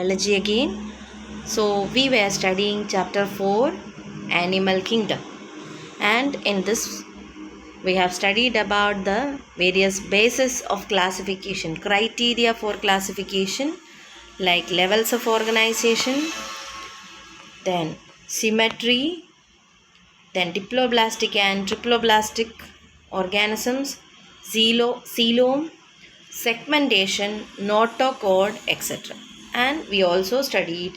biology again. So we were studying chapter 4, Animal Kingdom, and in this we have studied about the various bases of classification, criteria for classification, like levels of organization, then symmetry, then diploblastic and triploblastic organisms, coelom, segmentation, notochord, etc. And we also studied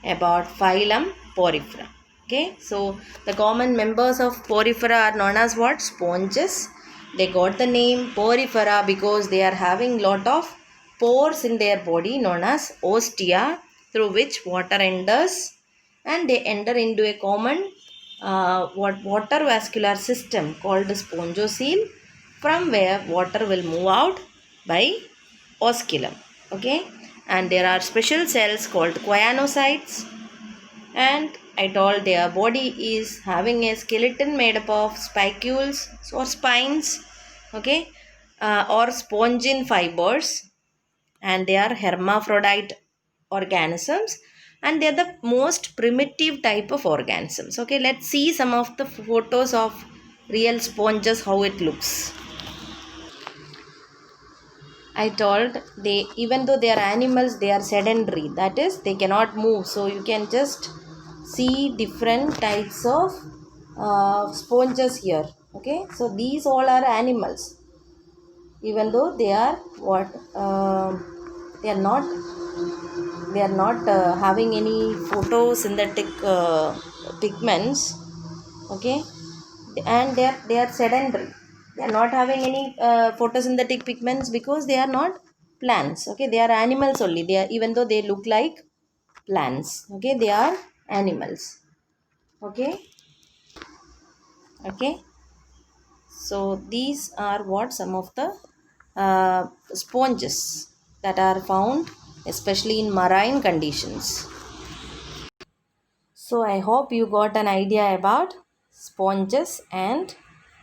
about phylum Porifera. Okay, so the common members of Porifera are known as what? Sponges. They got the name Porifera because they are having lot of pores in their body known as ostia, through which water enters, and they enter into a common water vascular system called spongocoel, from where water will move out by osculum. Okay, and there are special cells called choanocytes, and I told their body is having a skeleton made up of spicules or spines, okay, or spongin fibers, and they are hermaphrodite organisms, and they are the most primitive type of organisms. Okay, let's see some of the photos of real sponges, how it looks. I told they, even though they are animals, they are sedentary, that is they cannot move, so you can just see different types of sponges here. Okay, so these all are animals, even though they are what they are not having any photosynthetic pigments. Okay, and they are sedentary. They are not having any photosynthetic pigments because they are not plants. Okay, they are animals only. They are, even though they look like plants, okay, they are animals. Okay, okay, so these are what some of the sponges that are found especially in marine conditions. So I hope you got an idea about sponges and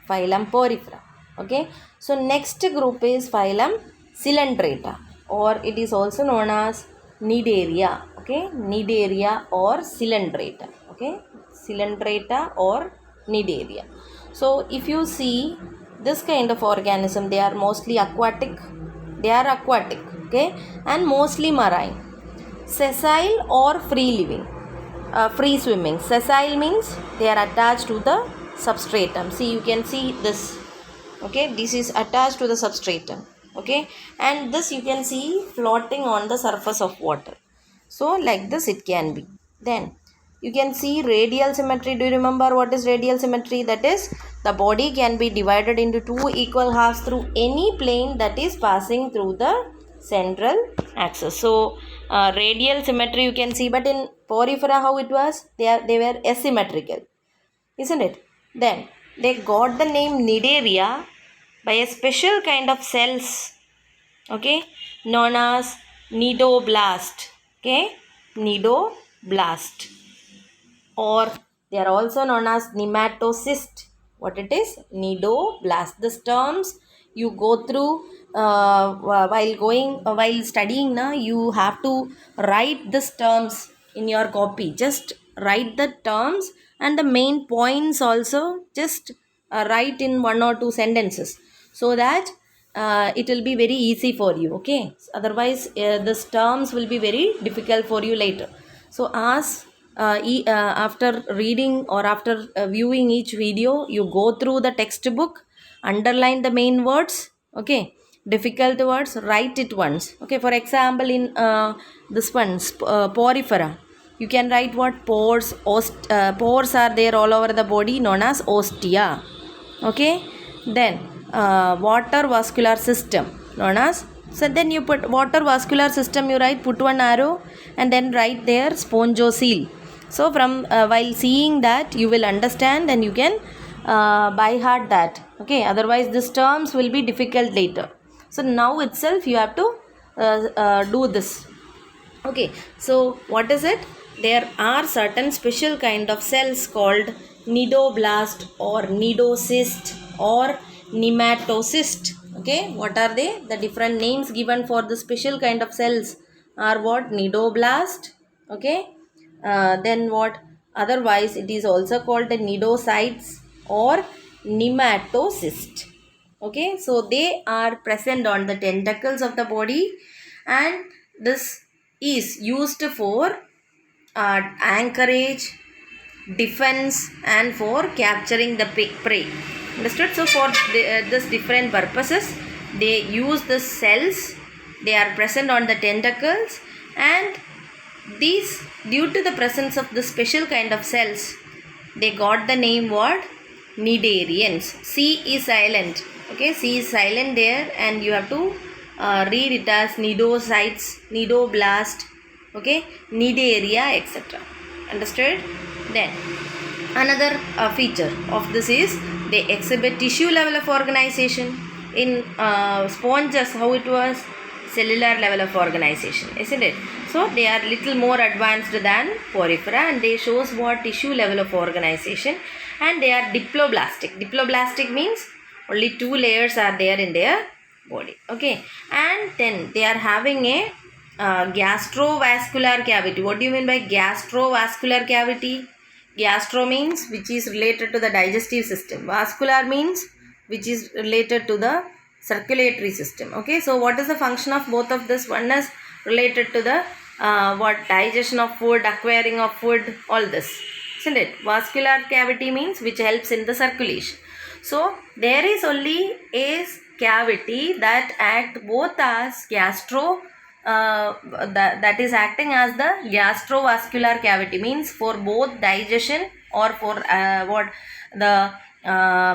phylum Porifera. Okay, so next group is phylum Coelenterata, or it is also known as Cnidaria. Okay, Cnidaria or Coelenterata. Okay, Coelenterata or Cnidaria. So if you see this kind of organism, they are mostly aquatic. They are aquatic, okay, and mostly marine, sessile or free living. Free swimming. Sessile means they are attached to the substratum. See, you can see this. Okay, this is attached to the substratum. Okay, and this you can see floating on the surface of water. So like this it can be. Then you can see radial symmetry. Do you remember what is radial symmetry? That is, the body can be divided into two equal halves through any plane that is passing through the central axis. So radial symmetry you can see, but in Porifera how it was? They were asymmetrical, isn't it? Then they got the name Cnidaria by a special kind of cells, okay, known as cnidoblast. Okay, cnidoblast, or they are also known as nematocyst. What it is? Cnidoblast. These terms you go through while studying na, you have to write these terms in your copy. Just write the terms and the main points also. Just write in one or two sentences, so that it will be very easy for you. Okay, otherwise these terms will be very difficult for you later. So as after reading or after viewing each video, you go through the textbook, underline the main words. Okay, difficult words, write it once. Okay, for example, in this one Porifera, you can write what? Pores. Pores are there all over the body, known as ostia. Okay, then water vascular system, known as, so then you put water vascular system, you write, put one arrow, and then write there spongocoel. So from while seeing that, you will understand and you can by heart that. Okay, otherwise these terms will be difficult later. So now itself you have to do this. Okay, so what is it? There are certain special kind of cells called cnidoblast or cnidocyst or nematocyst. Okay, what are they? The different names given for the special kind of cells are what? Nidoblast. Okay. Then what? Otherwise, it is also called the nidocytes or nematocyst. Okay. So they are present on the tentacles of the body, and this is used for anchorage, defense, and for capturing the prey. Understood? So for this different purposes, they use the cells. They are present on the tentacles, and these, due to the presence of the special kind of cells, they got the name what? Cnidarians. C is silent. Okay, C is silent there, and you have to read it as nidocytes, nidoblast, okay, cnidaria, etc. Understood? Then another feature of this is they exhibit tissue level of organization. In sponges, how it was? Cellular level of organization, isn't it? So they are little more advanced than porifera, and they shows what? Tissue level of organization, and they are diploblastic. Diploblastic means only 2 layers are there in their body. Okay, and then they are having a gastrovascular cavity. What do you mean by gastrovascular cavity? Gastro means which is related to the digestive system. Vascular means which is related to the circulatory system. Okay, so what is the function of both of this? One is related to the digestion of food, acquiring of food, all this, isn't it? Vascular cavity means which helps in the circulation. So there is only a cavity that act both as that is acting as the gastrovascular cavity, means for both digestion or for the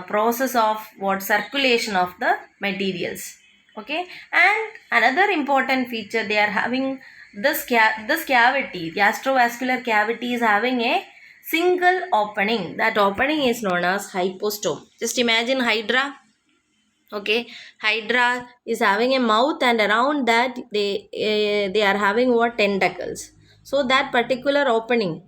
process of circulation of the materials. Okay, and another important feature, they are having this cavity, gastrovascular cavity, is having a single opening. That opening is known as hypostome. Just imagine Hydra. Okay, Hydra is having a mouth, and around that they are having what? Tentacles. So that particular opening,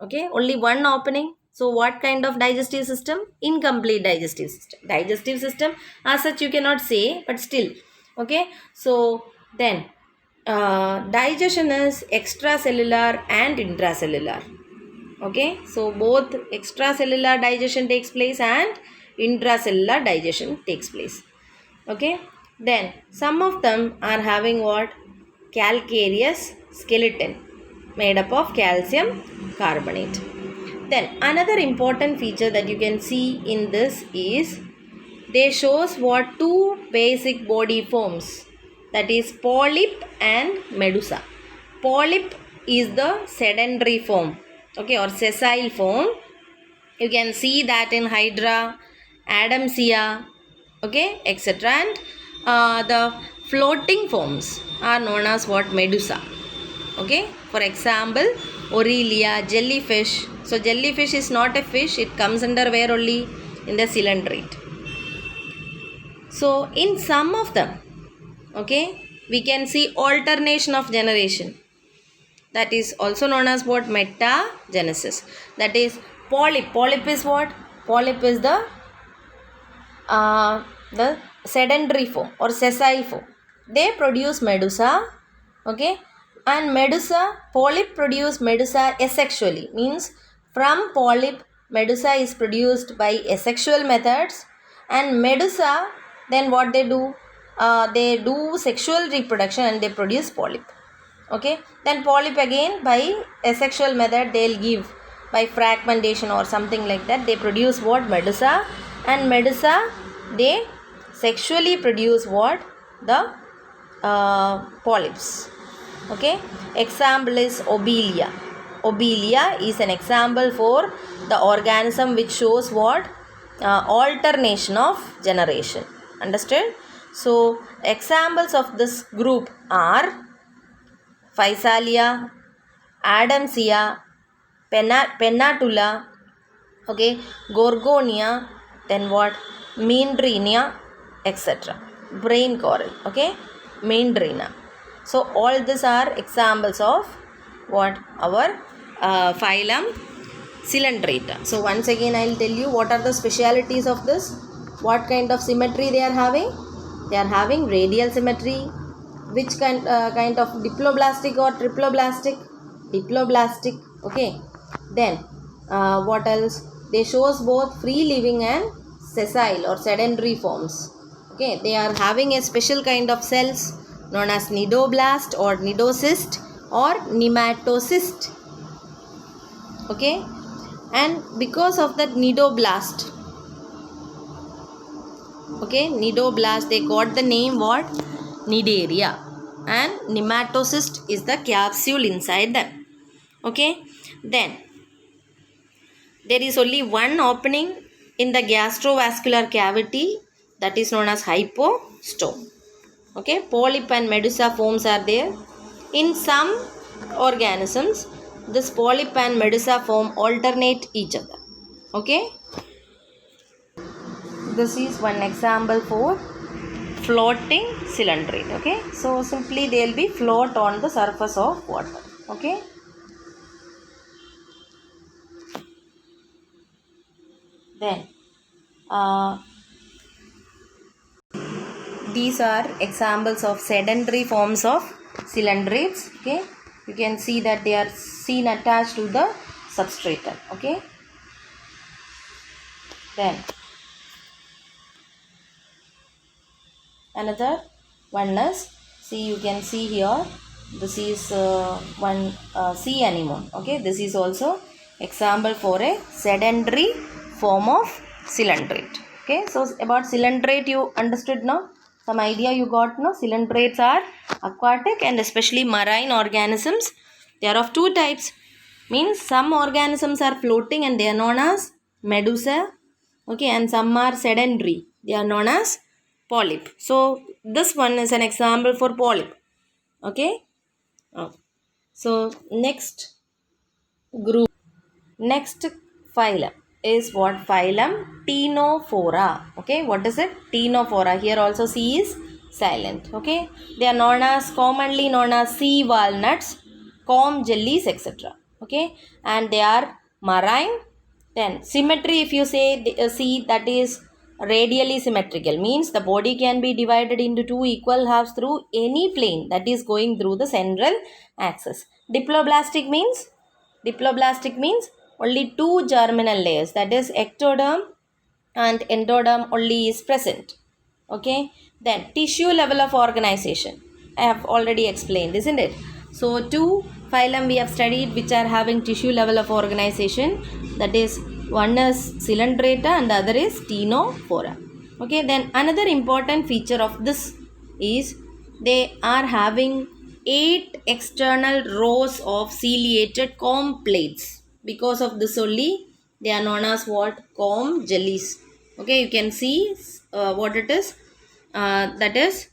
okay, only one opening. So what kind of digestive system? Incomplete digestive system. Digestive system as such you cannot say, but still. Okay, so then digestion is extracellular and intracellular. Okay, so both extracellular digestion takes place and intracellular digestion takes place. Okay, then some of them are having what? Calcareous skeleton made up of calcium carbonate. Then another important feature that you can see in this is they shows what? 2 basic body forms, that is polyp and medusa. Polyp is the sedentary form, okay, or sessile form. You can see that in Hydra, Adamsia, okay, etc. And the floating forms are known as what? Medusa. Okay, for example, Aurelia, jellyfish. So jellyfish is not a fish, it comes under where only? In the cylindrate. So in some of them, okay, we can see alternation of generation. That is also known as what? Metagenesis. That is polyp. Polyp is what? Polyp is the sedentary form or sessile form. They produce medusa. Okay, and medusa, polyp produce medusa asexually, means from polyp medusa is produced by asexual methods, and medusa, then what they do? They do sexual reproduction and they produce polyp. Okay, then polyp again by asexual method they'll give by fragmentation or something like that. They produce what? Medusa, and medusa they sexually produce what? The polyps. Okay, example is Obelia. Obelia is an example for the organism which shows what? Alternation of generation. Understood? So examples of this group are Physalia, Adamsia, Pennatula, okay, Gorgonia, then what? Meandrina, etc. Brain coral, okay, Meandrina. So all these are examples of what? Our phylum Coelenterata. So once again I will tell you what are the specialities of this. What kind of symmetry they are having? They are having radial symmetry, which kind of diploblastic or triploblastic? Diploblastic. Okay. Then what else? They shows both free living and sessile or sedentary forms. Okay, they are having a special kind of cells known as nidoblast or nidocyst or nematocyst. Okay, and because of that nidoblast, okay, nidoblast, they got the name what? Nidaria. And nematocyst is the capsule inside them. Okay, then there is only one opening in the gastrovascular cavity, that is known as hypostome. Okay, polyp and medusa forms are there. In some organisms, this polyp and medusa form alternate each other. Okay, this is one example for floating cylindrate. Okay, so simply they will be float on the surface of water. Okay, then these are examples of sedentary forms of cylindrates. Okay, you can see that they are seen attached to the substratum. Okay, then another one is, see, you can see here, this is one sea anemone. Okay, this is also example for a sedentary form of cylindrate. Okay, so about cylindrate you understood now, some idea you got now. Cylindrates are aquatic and especially marine organisms. They are of two types, means some organisms are floating and they are known as medusa. Okay, and some are sedentary, they are known as polyp. So this one is an example for polyp. Okay. So next group, next phylum is what? Phylum Ctenophora. Okay, what is it? Ctenophora. Here also C is silent. Okay, they are known as, commonly known as sea walnuts, comb jellies, etc. Okay, and they are marine. Then symmetry, if you say see, that is radially symmetrical, means the body can be divided into two equal halves through any plane that is going through the central axis. Diploblastic means only two germinal layers, that is ectoderm and endoderm only is present. Okay, then tissue level of organization I have already explained, isn't it? So two phylum we have studied which are having tissue level of organization, that is one is Coelenterata and the other is Ctenophora. Okay, then another important feature of this is they are having 8 external rows of ciliated comb plates. Because of this only they are known as what? Comb jellies. Okay, you can see what it is. That is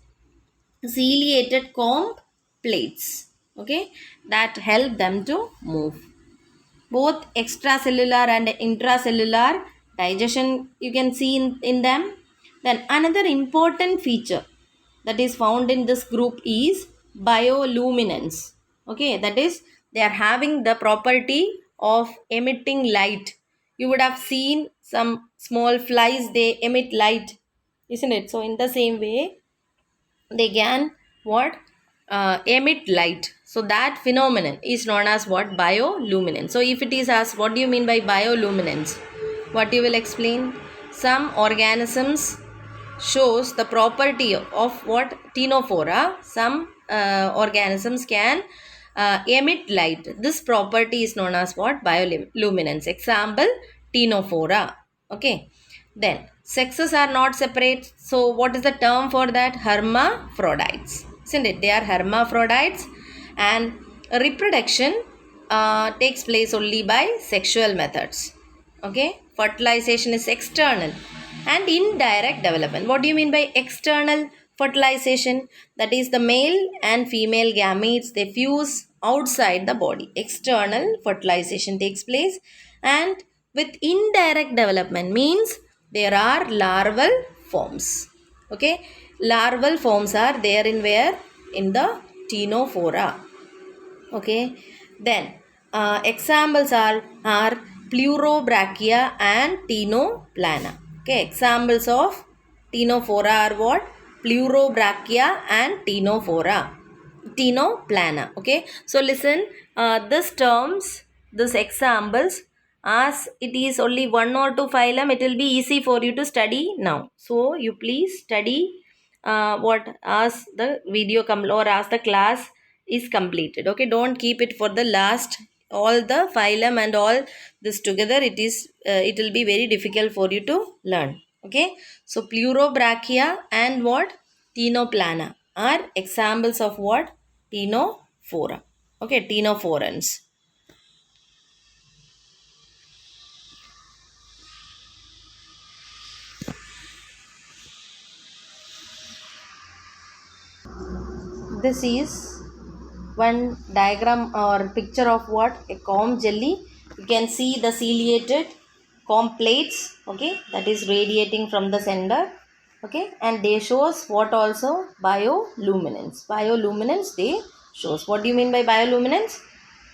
ciliated comb plates. Okay, that help them to move. Both extracellular and intracellular digestion you can see in them. Then another important feature that is found in this group is bioluminescence. Okay, that is they are having the property of emitting light. You would have seen some small flies, they emit light, isn't it? So in the same way they can what? Emit light. So that phenomenon is known as what? Bioluminescence. So if it is asked what do you mean by bioluminescence, what you will explain? Some organisms shows the property of what? Ctenophora. Some organisms can emit light. This property is known as what? Bioluminescence. Example, Ctenophora. Okay, then sexes are not separate, so what is the term for that? Hermaphrodites, isn't it? They are hermaphrodites and reproduction takes place only by sexual methods. Okay, fertilization is external and indirect development. What do you mean by external fertilization? That is the male and female gametes, they fuse outside the body. External fertilization takes place. And with indirect development means there are larval forms. Okay, larval forms are there in where? In the Ctenophora. Okay, then examples are Pleurobrachia and Ctenoplana. Okay, examples of Ctenophora are what? Pleurobrachia and Ctenoplana. Okay, so listen, this terms, this examples, as it is only one or two phylum, it will be easy for you to study now. So you please study what as the video or as the class is completed. Okay, don't keep it for the last. All the phylum and all this together, it will be very difficult for you to learn. Okay, so Pleurobrachia and what Ctenoplana are examples of what Ctenophora. Okay, Ctenophorans. This is one diagram or picture of what a comb jelly. You can see the ciliated comb plates, okay, that is radiating from the center, okay, and they shows what also bioluminescence they shows. What do you mean by bioluminescence?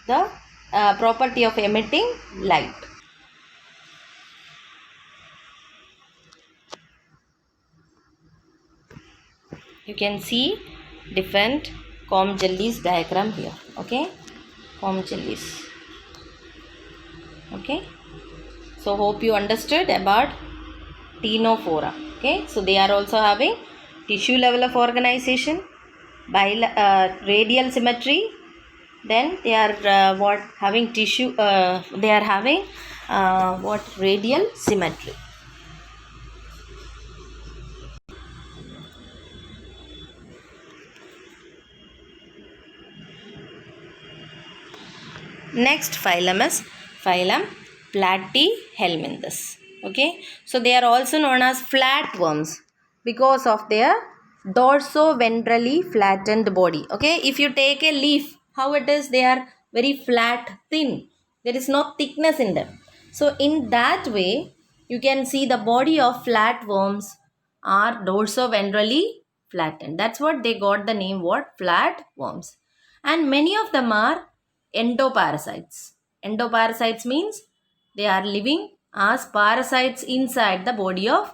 The property of emitting light. You can see different comb jellies diagram here, okay, comb jellies, okay. So hope you understood about Ctenophora. Okay, so they are also having tissue level of organization, radial symmetry. Then they are what having tissue. They are having what radial symmetry. Next phylum is phylum Platyhelminthes. Okay, so they are also known as flatworms because of their dorso-ventrally flattened body. Okay, if you take a leaf, how it is, they are very flat, thin. There is no thickness in them. So in that way, you can see the body of flatworms are dorso-ventrally flattened. That's what they got the name what flatworms. And many of them are endoparasites. Endoparasites means they are living as parasites inside the body of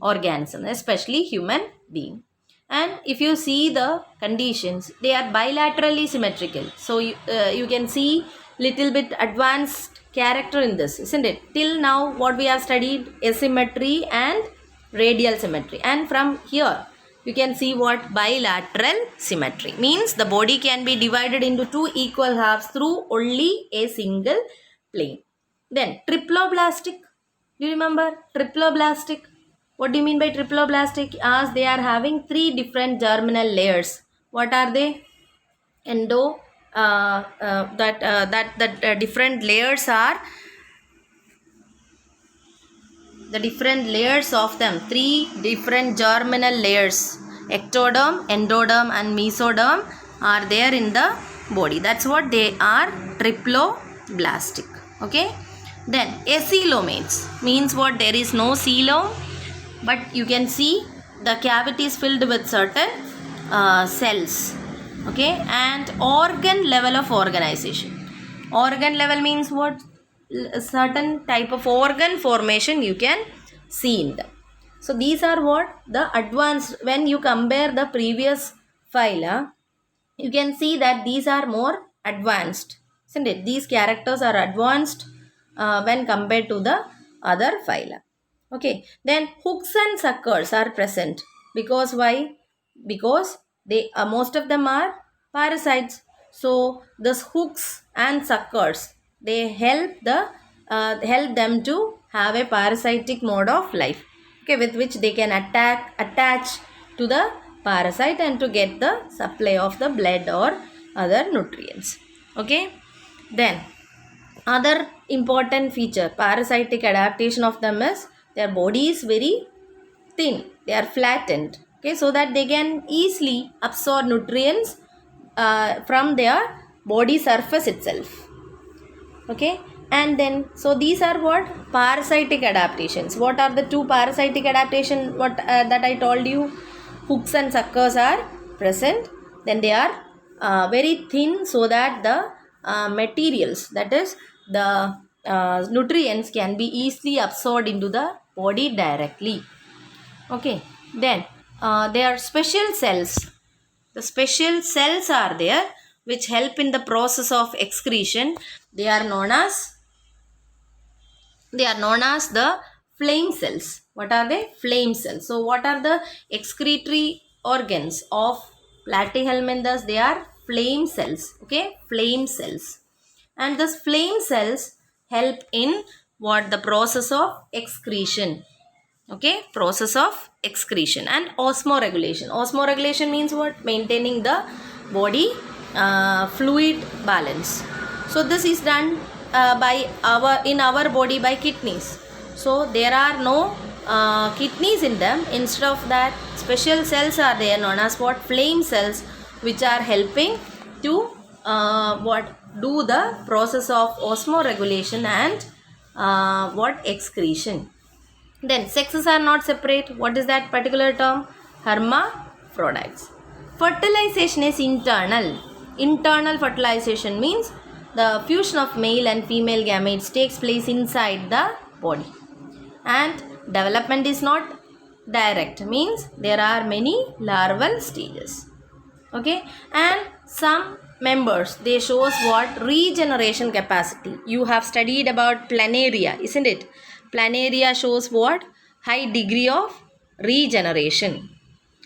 organism, especially human being. And if you see the conditions, they are bilaterally symmetrical. So you can see little bit advanced character in this, isn't it? Till now what we have studied asymmetry and radial symmetry, and from here you can see what bilateral symmetry means. The body can be divided into two equal halves through only a single plane. Then triploblastic, do you remember triploblastic? What do you mean by triploblastic? As they are having three different germinal layers. What are they? Endo different layers are the different layers of them, three different germinal layers, ectoderm, endoderm and mesoderm are there in the body. That's what they are, triploblastic. Okay, then acoelomates means what, there is no coelom, but you can see the cavity is filled with certain cells. Okay, and organ level of organization. Organ level means what, a certain type of organ formation you can see in them. So these are what the advanced, when you compare the previous phyla, you can see that these are more advanced, isn't it? These characters are advanced when compared to the other phyla. Okay, then hooks and suckers are present because why? Because they most of them are parasites. So this hooks and suckers, they help them to have a parasitic mode of life. Okay, with which they can attach to the parasite and to get the supply of the blood or other nutrients. Okay, then other important feature, parasitic adaptation of them is their body is very thin, they are flattened, okay, so that they can easily absorb nutrients from their body surface itself. Okay, and then so these are what parasitic adaptations. What are the two parasitic adaptation what that I told you? Hooks and suckers are present, then they are very thin so that the materials, that is the nutrients, can be easily absorbed into the body directly. Okay, then they are special cells. The special cells are there which help in the process of excretion. They are known as the flame cells. What are they? Flame cells. So what are the excretory organs of platyhelminthes? They are flame cells. Okay, flame cells. And these flame cells help in what? The process of excretion. Okay, process of excretion. And osmoregulation. Osmoregulation means what? Maintaining the body fluid balance. So this is done in our body by kidneys. So there are no kidneys in them. Instead of that, special cells are there known as what? Flame cells, which are helping to do the process of osmoregulation and excretion. Then sexes are not separate. What is that particular term? Hermaphrodites. Fertilization is internal. Internal fertilization means the fusion of male and female gametes takes place inside the body. And development is not direct, means there are many larval stages. Okay, and some members, they shows what? Regeneration capacity. You have studied about planaria, isn't it? Planaria shows what? High degree of regeneration.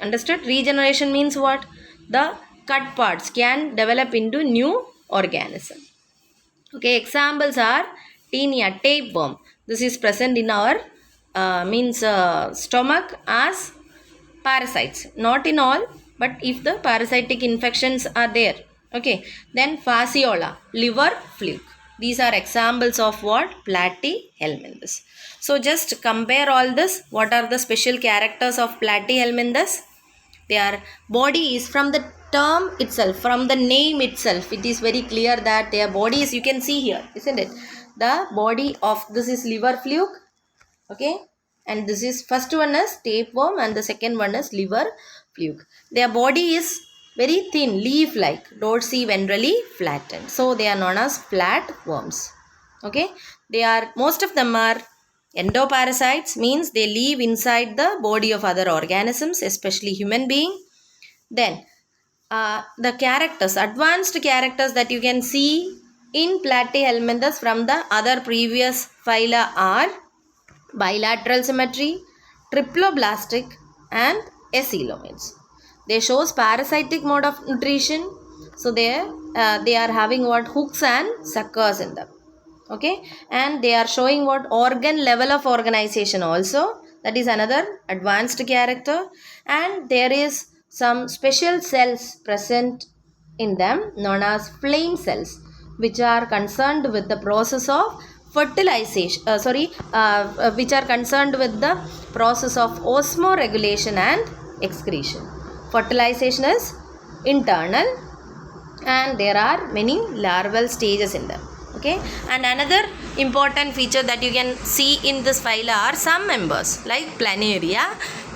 Understood? Regeneration means what? The cut parts can develop into new organism. Okay, examples are Taenia, tapeworm. This is present in our stomach as parasites. Not in all, but if the parasitic infections are there. Okay, then fasciola, liver fluke. These are examples of what? Platyhelminthes. So just compare all this. What are the special characters of Platyhelminthes? Their body is, from the term itself, from the name itself, it is very clear that their body is, you can see here, isn't it? The body of this is liver fluke. Okay, and this is, first one is tapeworm and the second one is liver fluke. Their body is very thin, leaf-like, dorsi-ventrally flattened. So they are known as flatworms. Okay, they are, most of them are endoparasites, means they live inside the body of other organisms, especially human being. Then the characters, advanced characters that you can see in Platyhelminthes from the other previous phyla are bilateral symmetry, triploblastic and acoelomates. They shows parasitic mode of nutrition. So they are having what? Hooks and suckers in them. Okay, and they are showing what? Organ level of organization also. That is another advanced character. And there is some special cells present in them known as flame cells, which are concerned with the process of fertilization, which are concerned with the process of osmoregulation and excretion. Fertilization is internal and there are many larval stages in them. Okay, and another important feature that you can see in this phyla are some members like planaria.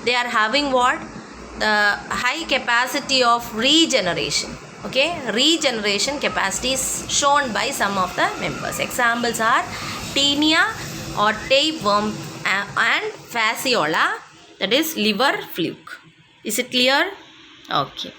They are having what? The high capacity of regeneration. Okay, regeneration capacity is shown by some of the members. Examples are Taenia or tapeworm and fasciola, that is liver fluke. Is it clear? Okay.